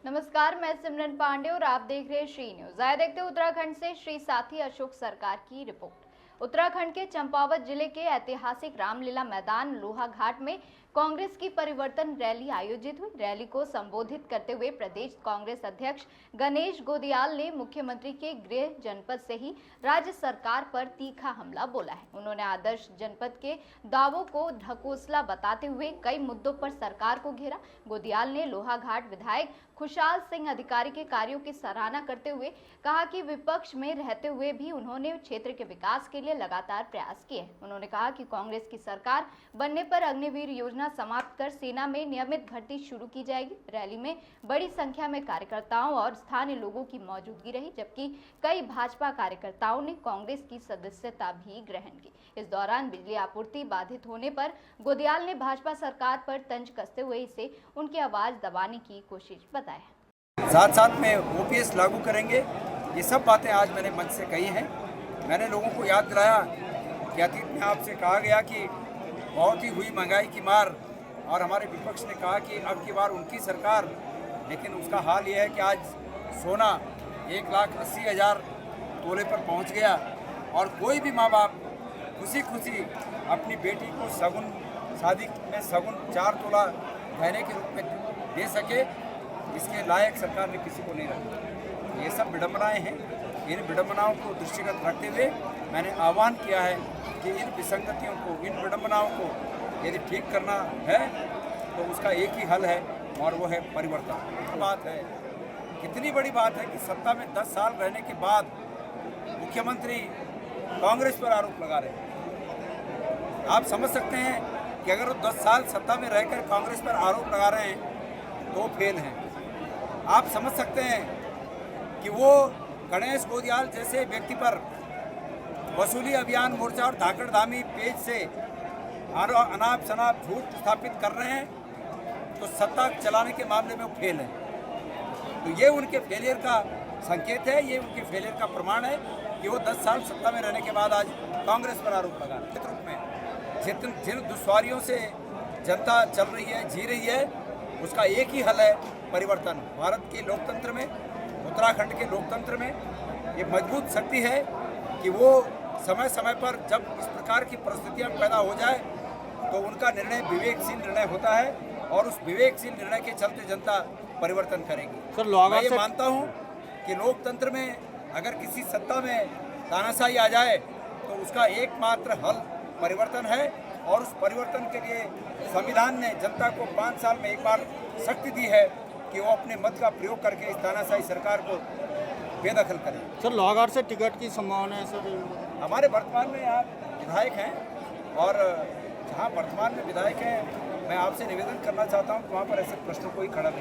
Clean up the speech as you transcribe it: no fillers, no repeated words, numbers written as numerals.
नमस्कार, मैं सिमरन पांडे और आप देख रहे हैं श्री न्यूज। आए देखते उत्तराखंड से श्री साथी अशोक सरकार की रिपोर्ट। उत्तराखंड के चंपावत जिले के ऐतिहासिक रामलीला मैदान लोहाघाट में कांग्रेस की परिवर्तन रैली आयोजित हुई। रैली को संबोधित करते हुए प्रदेश कांग्रेस अध्यक्ष गणेश गोदियाल ने मुख्यमंत्री के गृह जनपद से ही राज्य सरकार पर तीखा हमला बोला है। उन्होंने आदर्श जनपद के दावों को ढकोसला बताते हुए कई मुद्दों पर सरकार को घेरा। गोदियाल ने लोहाघाट विधायक खुशहाल सिंह अधिकारी के कार्यों की सराहना करते हुए कहा कि विपक्ष में रहते हुए भी उन्होंने क्षेत्र के विकास के लिए लगातार प्रयास किए। उन्होंने कहा कि कांग्रेस की सरकार बनने पर अग्निवीर योजना समाप्त कर सेना में नियमित भर्ती शुरू की जाएगी। रैली में बड़ी संख्या में कार्यकर्ताओं और स्थानीय लोगों की मौजूदगी रही, जबकि कई भाजपा कार्यकर्ताओं ने कांग्रेस की सदस्यता भी ग्रहण की। इस दौरान बिजली आपूर्ति बाधित होने पर गोदियाल ने भाजपा सरकार पर तंज कसते हुए इसे उनकी आवाज दबाने की कोशिश बताया। साथ साथ में ओपीएस लागू करेंगे, ये सब बातें आज मैंने मंच से कही हैं। मैंने लोगों को याद दिलाया कि अतीत में आपसे कहा गया कि बहुत ही हुई महंगाई की मार, और हमारे विपक्ष ने कहा कि अब की बार उनकी सरकार, लेकिन उसका हाल ये है कि आज सोना 1,80,000 तोले पर पहुंच गया और कोई भी माँ बाप खुशी खुशी अपनी बेटी को सगुन शादी में सगुन 4 तोला गहने के रूप में दे सके, इसके लायक सरकार ने किसी को नहीं रखा। ये सब विडंबनाएं हैं। इन विडंबनाओं को दृष्टिगत रखते हुए मैंने आह्वान किया है कि इन विसंगतियों को, इन विडंबनाओं को यदि ठीक करना है तो उसका एक ही हल है और वो है परिवर्तन। बात है, कितनी बड़ी बात है कि सत्ता में 10 साल रहने के बाद मुख्यमंत्री कांग्रेस पर आरोप लगा रहे हैं। आप समझ सकते हैं कि अगर वो 10 साल सत्ता में रहकर कांग्रेस पर आरोप लगा रहे हैं तो फेल हैं। आप समझ सकते हैं कि वो गणेश गोदियाल जैसे व्यक्ति पर वसूली अभियान मोर्चा और धाकड़ धामी पेज से अनाप शनाप झूठ स्थापित कर रहे हैं, तो सत्ता चलाने के मामले में वो फेल है। तो ये उनके फेलियर का संकेत है, ये उनके फेलियर का प्रमाण है कि वो 10 साल सत्ता में रहने के बाद आज कांग्रेस पर आरोप लगा रहे हैं। रूप में जिन दुश्वारियों से जनता चल रही है, जी रही है, उसका एक ही हल है परिवर्तन। भारत के लोकतंत्र में, उत्तराखंड के लोकतंत्र में ये मजबूत शक्ति है कि वो समय समय पर जब इस प्रकार की परिस्थितियां पैदा हो जाए तो उनका निर्णय विवेकशील निर्णय होता है और उस विवेकशील निर्णय के चलते जनता परिवर्तन करेगी। मैं ये मानता हूँ कि लोकतंत्र में अगर किसी सत्ता में तानाशाही आ जाए तो उसका एकमात्र हल परिवर्तन है, और उस परिवर्तन के लिए संविधान ने जनता को 5 साल में एक बार शक्ति दी है कि वो अपने मत का प्रयोग करके इस तानाशाही सरकार को बेदखल करें। सर, लोहाघाट से टिकट की संभावना है सर? हमारे वर्तमान में यहाँ विधायक हैं, और जहाँ वर्तमान में विधायक हैं मैं आपसे निवेदन करना चाहता हूँ कि वहाँ पर ऐसे प्रश्न कोई खड़ा नहीं।